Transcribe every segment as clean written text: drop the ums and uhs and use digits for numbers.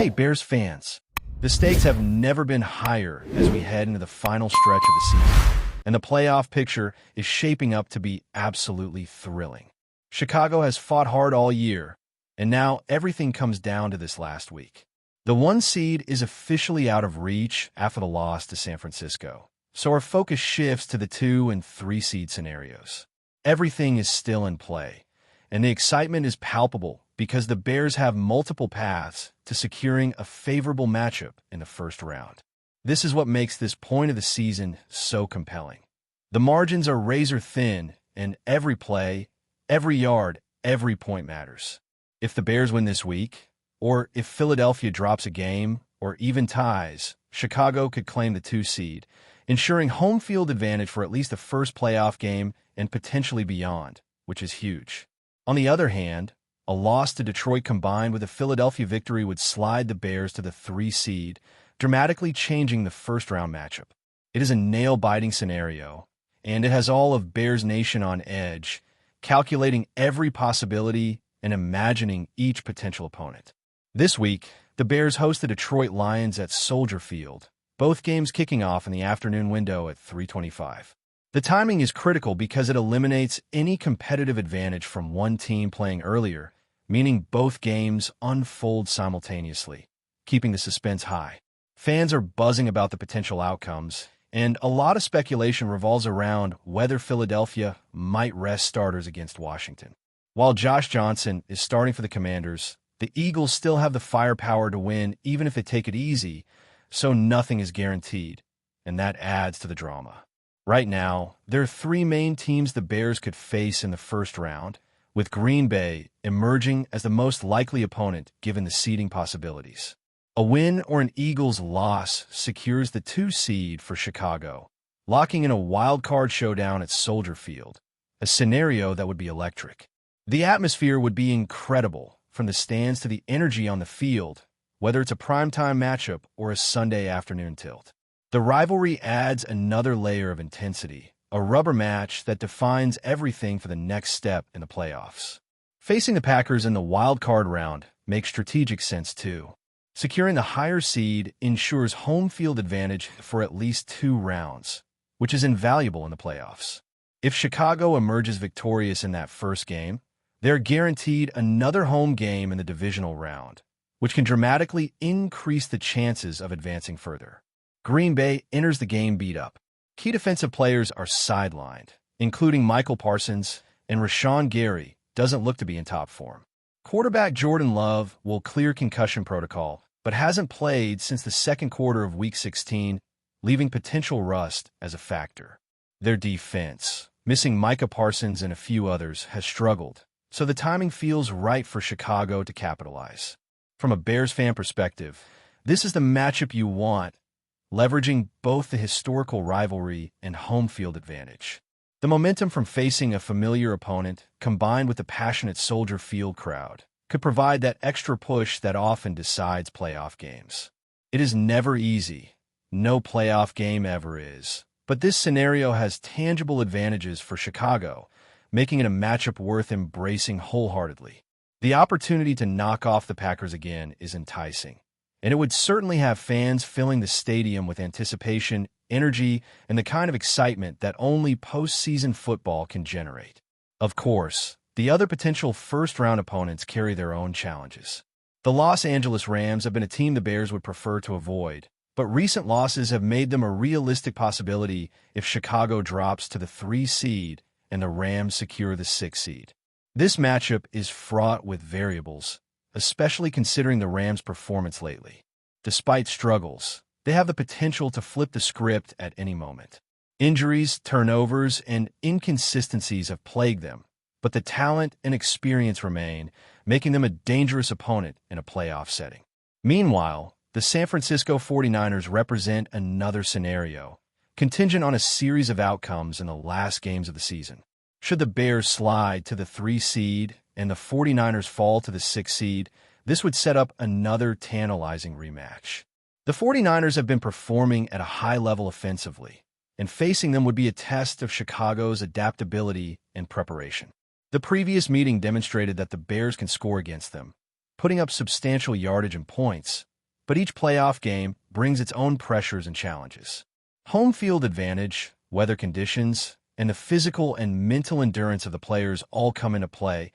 Hey, Bears fans. The stakes have never been higher as we head into the final stretch of the season, and the playoff picture is shaping up to be absolutely thrilling. Chicago has fought hard all year, and now everything comes down to this last week. The 1 seed is officially out of reach after the loss to San Francisco, so our focus shifts to the 2 and 3 seed scenarios. Everything is still in play, and the excitement is palpable because the Bears have multiple paths to securing a favorable matchup in the first round. This is what makes this point of the season so compelling. The margins are razor thin, and every play, every yard, every point matters. If the Bears win this week, or if Philadelphia drops a game, or even ties, Chicago could claim the 2 seed, ensuring home field advantage for at least the first playoff game and potentially beyond, which is huge. On the other hand, a loss to Detroit combined with a Philadelphia victory would slide the Bears to the 3 seed, dramatically changing the first-round matchup. It is a nail-biting scenario, and it has all of Bears Nation on edge, calculating every possibility and imagining each potential opponent. This week, the Bears host the Detroit Lions at Soldier Field, both games kicking off in the afternoon window at 3:25. The timing is critical because it eliminates any competitive advantage from one team playing earlier, meaning both games unfold simultaneously, keeping the suspense high. Fans are buzzing about the potential outcomes, and a lot of speculation revolves around whether Philadelphia might rest starters against Washington. While Josh Johnson is starting for the Commanders, the Eagles still have the firepower to win even if they take it easy, so nothing is guaranteed, and that adds to the drama. Right now, there are 3 main teams the Bears could face in the first round, with Green Bay emerging as the most likely opponent given the seeding possibilities. A win or an Eagles loss secures the 2 seed for Chicago, locking in a wild-card showdown at Soldier Field, a scenario that would be electric. The atmosphere would be incredible, from the stands to the energy on the field, whether it's a primetime matchup or a Sunday afternoon tilt. The rivalry adds another layer of intensity, a rubber match that defines everything for the next step in the playoffs. Facing the Packers in the wild card round makes strategic sense too. Securing the higher seed ensures home field advantage for at least 2 rounds, which is invaluable in the playoffs. If Chicago emerges victorious in that first game, they're guaranteed another home game in the divisional round, which can dramatically increase the chances of advancing further. Green Bay enters the game beat up. Key defensive players are sidelined, including Michael Parsons, and Rashawn Gary doesn't look to be in top form. Quarterback Jordan Love will clear concussion protocol, but hasn't played since the second quarter of Week 16, leaving potential rust as a factor. Their defense, missing Micah Parsons and a few others, has struggled, so the timing feels right for Chicago to capitalize. From a Bears fan perspective, this is the matchup you want, leveraging both the historical rivalry and home field advantage. The momentum from facing a familiar opponent, combined with the passionate Soldier Field crowd, could provide that extra push that often decides playoff games. It is never easy. No playoff game ever is. But this scenario has tangible advantages for Chicago, making it a matchup worth embracing wholeheartedly. The opportunity to knock off the Packers again is enticing, and it would certainly have fans filling the stadium with anticipation, energy, and the kind of excitement that only postseason football can generate. Of course, the other potential first-round opponents carry their own challenges. The Los Angeles Rams have been a team the Bears would prefer to avoid, but recent losses have made them a realistic possibility if Chicago drops to the 3 seed and the Rams secure the 6 seed. This matchup is fraught with variables, especially considering the Rams' performance lately. Despite struggles, they have the potential to flip the script at any moment. Injuries, turnovers, and inconsistencies have plagued them, but the talent and experience remain, making them a dangerous opponent in a playoff setting. Meanwhile, the San Francisco 49ers represent another scenario, contingent on a series of outcomes in the last games of the season. Should the Bears slide to the 3 seed and the 49ers fall to the 6 seed, this would set up another tantalizing rematch. The 49ers have been performing at a high level offensively, and facing them would be a test of Chicago's adaptability and preparation. The previous meeting demonstrated that the Bears can score against them, putting up substantial yardage and points, but each playoff game brings its own pressures and challenges. Home field advantage, weather conditions, and the physical and mental endurance of the players all come into play,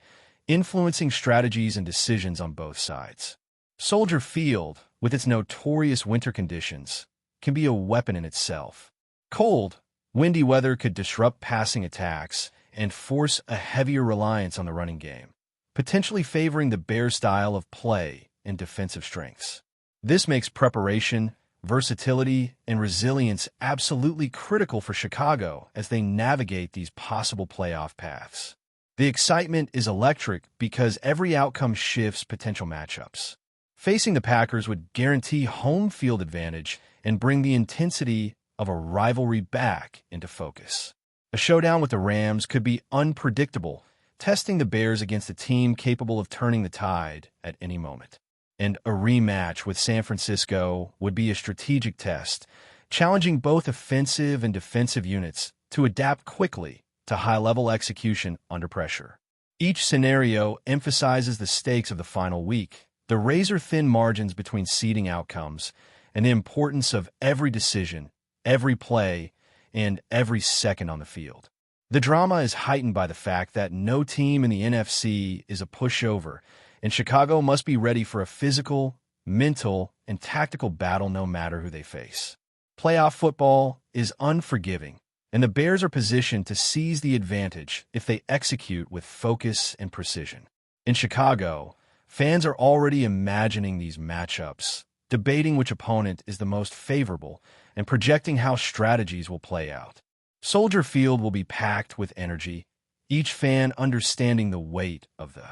influencing strategies and decisions on both sides. Soldier Field, with its notorious winter conditions, can be a weapon in itself. Cold, windy weather could disrupt passing attacks and force a heavier reliance on the running game, potentially favoring the Bears' style of play and defensive strengths. This makes preparation, versatility, and resilience absolutely critical for Chicago as they navigate these possible playoff paths. The excitement is electric because every outcome shifts potential matchups. Facing the Packers would guarantee home field advantage and bring the intensity of a rivalry back into focus. A showdown with the Rams could be unpredictable, testing the Bears against a team capable of turning the tide at any moment. And a rematch with San Francisco would be a strategic test, challenging both offensive and defensive units to adapt quickly to high-level execution under pressure. Each scenario emphasizes the stakes of the final week, the razor-thin margins between seeding outcomes, and the importance of every decision, every play, and every second on the field. The drama is heightened by the fact that no team in the NFC is a pushover, and Chicago must be ready for a physical, mental, and tactical battle no matter who they face. Playoff football is unforgiving, and the Bears are positioned to seize the advantage if they execute with focus and precision. In Chicago, fans are already imagining these matchups, debating which opponent is the most favorable, and projecting how strategies will play out. Soldier Field will be packed with energy, each fan understanding the weight of the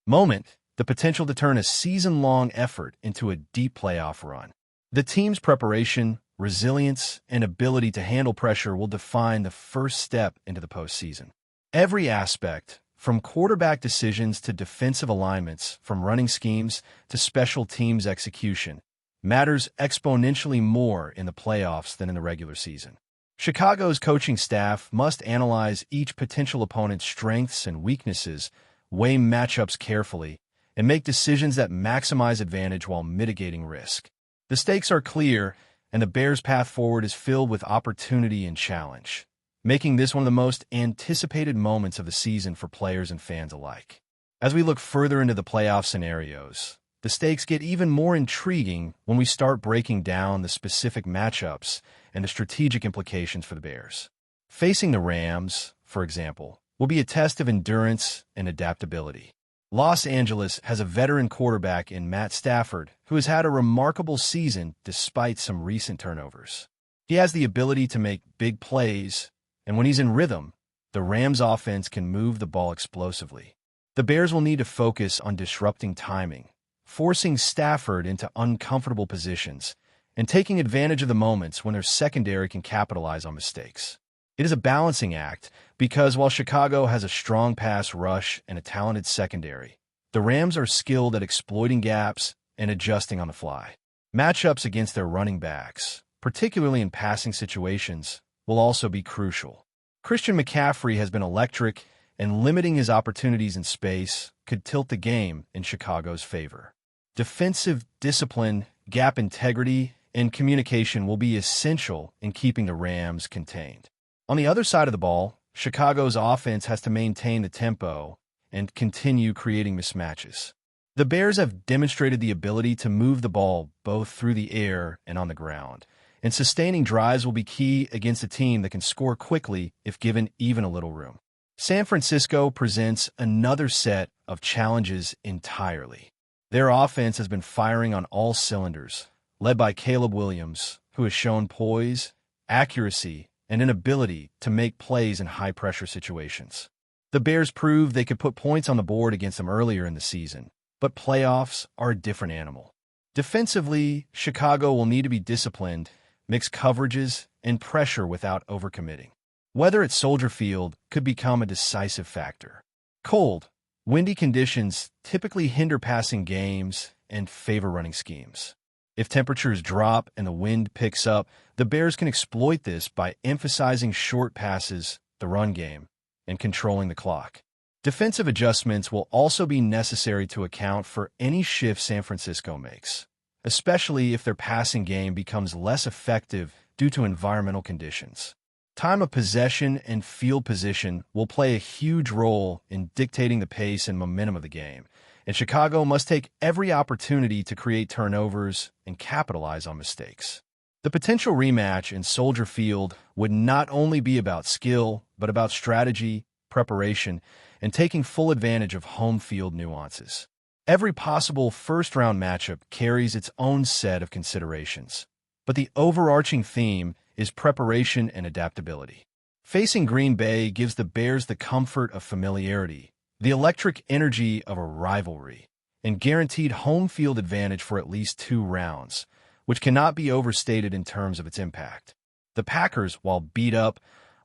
moment, the potential to turn a season-long effort into a deep playoff run. The team's preparation, resilience, and ability to handle pressure will define the first step into the postseason. Every aspect, from quarterback decisions to defensive alignments, from running schemes to special teams execution, matters exponentially more in the playoffs than in the regular season. Chicago's coaching staff must analyze each potential opponent's strengths and weaknesses, weigh matchups carefully, and make decisions that maximize advantage while mitigating risk. The stakes are clear, and the Bears' path forward is filled with opportunity and challenge, making this one of the most anticipated moments of the season for players and fans alike. As we look further into the playoff scenarios, the stakes get even more intriguing when we start breaking down the specific matchups and the strategic implications for the Bears. Facing the Rams, for example, will be a test of endurance and adaptability. Los Angeles has a veteran quarterback in Matt Stafford who has had a remarkable season despite some recent turnovers. He has the ability to make big plays, and when he's in rhythm, the Rams' offense can move the ball explosively. The Bears will need to focus on disrupting timing, forcing Stafford into uncomfortable positions, and taking advantage of the moments when their secondary can capitalize on mistakes. It is a balancing act because while Chicago has a strong pass rush and a talented secondary, the Rams are skilled at exploiting gaps and adjusting on the fly. Matchups against their running backs, particularly in passing situations, will also be crucial. Christian McCaffrey has been electric, and limiting his opportunities in space could tilt the game in Chicago's favor. Defensive discipline, gap integrity, and communication will be essential in keeping the Rams contained. On the other side of the ball, Chicago's offense has to maintain the tempo and continue creating mismatches. The Bears have demonstrated the ability to move the ball both through the air and on the ground, and sustaining drives will be key against a team that can score quickly if given even a little room. San Francisco presents another set of challenges entirely. Their offense has been firing on all cylinders, led by Caleb Williams, who has shown poise, accuracy, and an ability to make plays in high-pressure situations. The Bears proved they could put points on the board against them earlier in the season, but playoffs are a different animal. Defensively, Chicago will need to be disciplined, mix coverages, and pressure without overcommitting. Weather at Soldier Field could become a decisive factor. Cold, windy conditions typically hinder passing games and favor running schemes. If temperatures drop and the wind picks up, the Bears can exploit this by emphasizing short passes, the run game, and controlling the clock. Defensive adjustments will also be necessary to account for any shift San Francisco makes. especially if their passing game becomes less effective due to environmental conditions. Time of possession and field position will play a huge role in dictating the pace and momentum of the game, and Chicago must take every opportunity to create turnovers and capitalize on mistakes. The potential rematch in Soldier Field would not only be about skill, but about strategy, preparation, and taking full advantage of home field nuances. Every possible first-round matchup carries its own set of considerations, but the overarching theme is preparation and adaptability. Facing Green Bay gives the Bears the comfort of familiarity, the electric energy of a rivalry, and guaranteed home field advantage for at least 2 rounds, which cannot be overstated in terms of its impact. The Packers, while beat up,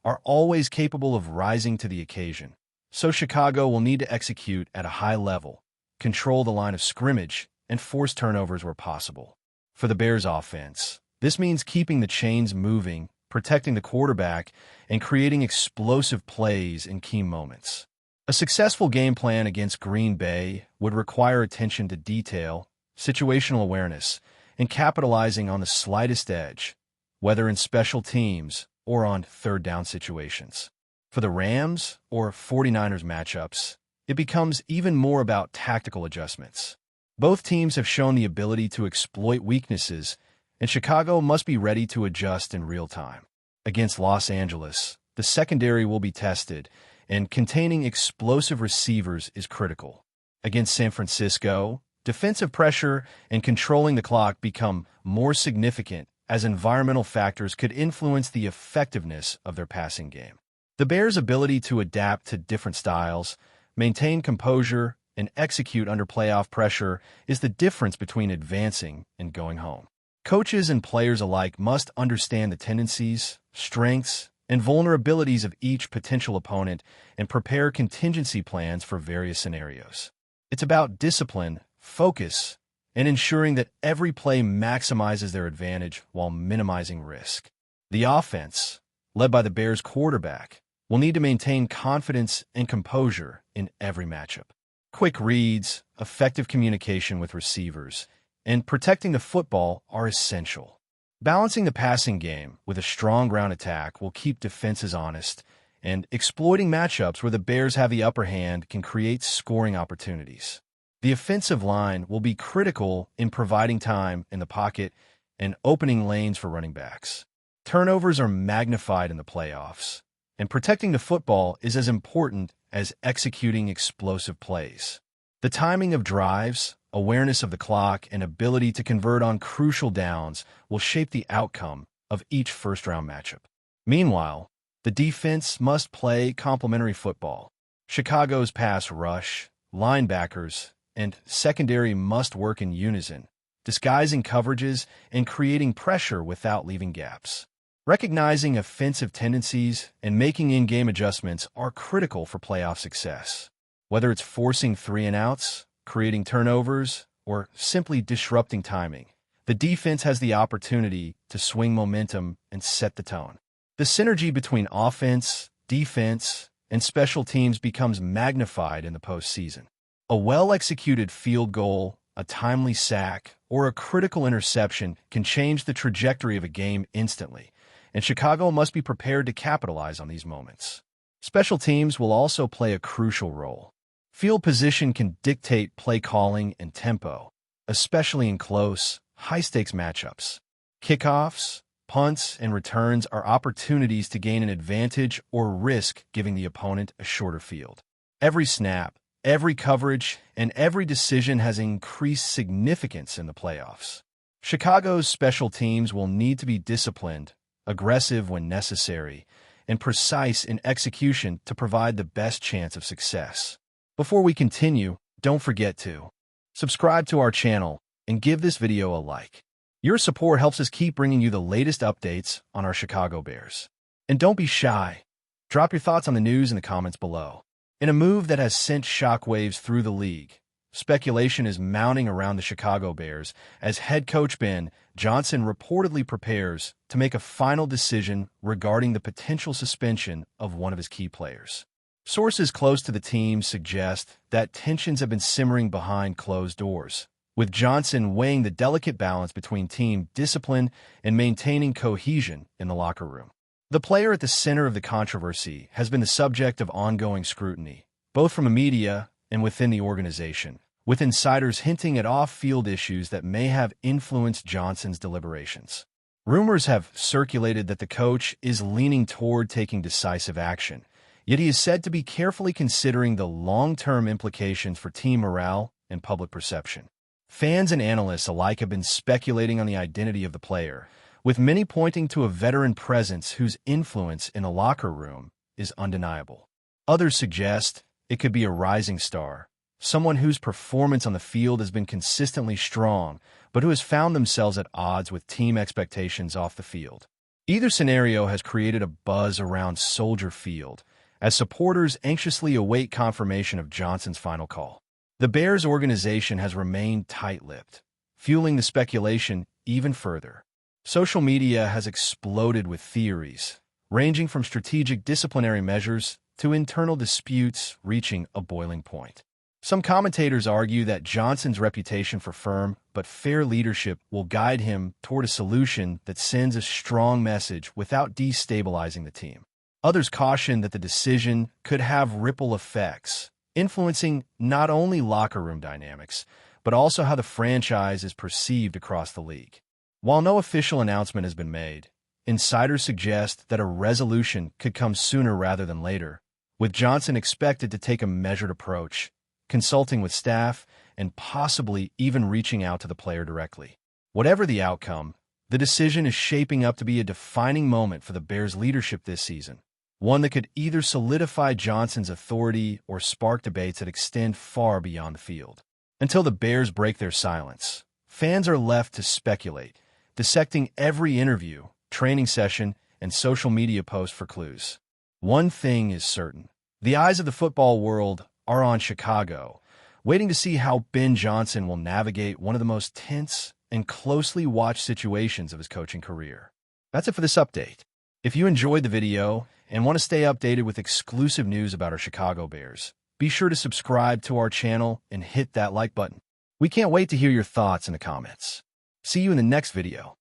are always capable of rising to the occasion, so Chicago will need to execute at a high level, control the line of scrimmage, and force turnovers where possible. For the Bears offense, this means keeping the chains moving, protecting the quarterback, and creating explosive plays in key moments. A successful game plan against Green Bay would require attention to detail, situational awareness, and capitalizing on the slightest edge, whether in special teams or on third-down situations. For the Rams or 49ers matchups, it becomes even more about tactical adjustments. Both teams have shown the ability to exploit weaknesses, and Chicago must be ready to adjust in real time. Against Los Angeles, the secondary will be tested, and containing explosive receivers is critical. Against San Francisco, defensive pressure and controlling the clock become more significant as environmental factors could influence the effectiveness of their passing game. The Bears' ability to adapt to different styles, maintain composure, and execute under playoff pressure is the difference between advancing and going home. Coaches and players alike must understand the tendencies, strengths, and vulnerabilities of each potential opponent and prepare contingency plans for various scenarios. It's about discipline, focus, and ensuring that every play maximizes their advantage while minimizing risk. The offense, led by the Bears' quarterback, will need to maintain confidence and composure in every matchup. Quick reads, effective communication with receivers, and protecting the football are essential. Balancing the passing game with a strong ground attack will keep defenses honest, and exploiting matchups where the Bears have the upper hand can create scoring opportunities. The offensive line will be critical in providing time in the pocket and opening lanes for running backs. Turnovers are magnified in the playoffs, and protecting the football is as important as executing explosive plays. The timing of drives, awareness of the clock, and ability to convert on crucial downs will shape the outcome of each first-round matchup. Meanwhile, the defense must play complementary football. Chicago's pass rush, linebackers, and secondary must work in unison, disguising coverages and creating pressure without leaving gaps. Recognizing offensive tendencies and making in-game adjustments are critical for playoff success. Whether it's forcing 3-and-outs, creating turnovers, or simply disrupting timing, the defense has the opportunity to swing momentum and set the tone. The synergy between offense, defense, and special teams becomes magnified in the postseason. A well-executed field goal, a timely sack, or a critical interception can change the trajectory of a game instantly, and Chicago must be prepared to capitalize on these moments. Special teams will also play a crucial role. Field position can dictate play calling and tempo, especially in close, high-stakes matchups. Kickoffs, punts, and returns are opportunities to gain an advantage or risk giving the opponent a shorter field. Every snap, every coverage, and every decision has increased significance in the playoffs. Chicago's special teams will need to be disciplined, aggressive when necessary, and precise in execution to provide the best chance of success. Before we continue, don't forget to subscribe to our channel and give this video a like. Your support helps us keep bringing you the latest updates on our Chicago Bears. And don't be shy. Drop your thoughts on the news in the comments below. In a move that has sent shockwaves through the league, speculation is mounting around the Chicago Bears as head coach Ben Johnson reportedly prepares to make a final decision regarding the potential suspension of one of his key players. Sources close to the team suggest that tensions have been simmering behind closed doors, with Johnson weighing the delicate balance between team discipline and maintaining cohesion in the locker room. The player at the center of the controversy has been the subject of ongoing scrutiny, both from the media and within the organization, with insiders hinting at off-field issues that may have influenced Johnson's deliberations. Rumors have circulated that the coach is leaning toward taking decisive action, yet he is said to be carefully considering the long-term implications for team morale and public perception. Fans and analysts alike have been speculating on the identity of the player, with many pointing to a veteran presence whose influence in the locker room is undeniable. Others suggest it could be a rising star, someone whose performance on the field has been consistently strong, but who has found themselves at odds with team expectations off the field. Either scenario has created a buzz around Soldier Field, as supporters anxiously await confirmation of Johnson's final call. The Bears organization has remained tight-lipped, fueling the speculation even further. Social media has exploded with theories, ranging from strategic disciplinary measures to internal disputes reaching a boiling point. Some commentators argue that Johnson's reputation for firm but fair leadership will guide him toward a solution that sends a strong message without destabilizing the team. Others caution that the decision could have ripple effects, influencing not only locker room dynamics, but also how the franchise is perceived across the league. While no official announcement has been made, insiders suggest that a resolution could come sooner rather than later, with Johnson expected to take a measured approach, consulting with staff and possibly even reaching out to the player directly. Whatever the outcome, the decision is shaping up to be a defining moment for the Bears' leadership this season, one that could either solidify Johnson's authority or spark debates that extend far beyond the field. Until the Bears break their silence, fans are left to speculate, dissecting every interview, training session, and social media post for clues. One thing is certain: the eyes of the football world are on Chicago, waiting to see how Ben Johnson will navigate one of the most tense and closely watched situations of his coaching career. That's it for this update. If you enjoyed the video and want to stay updated with exclusive news about our Chicago Bears, be sure to subscribe to our channel and hit that like button. We can't wait to hear your thoughts in the comments. See you in the next video.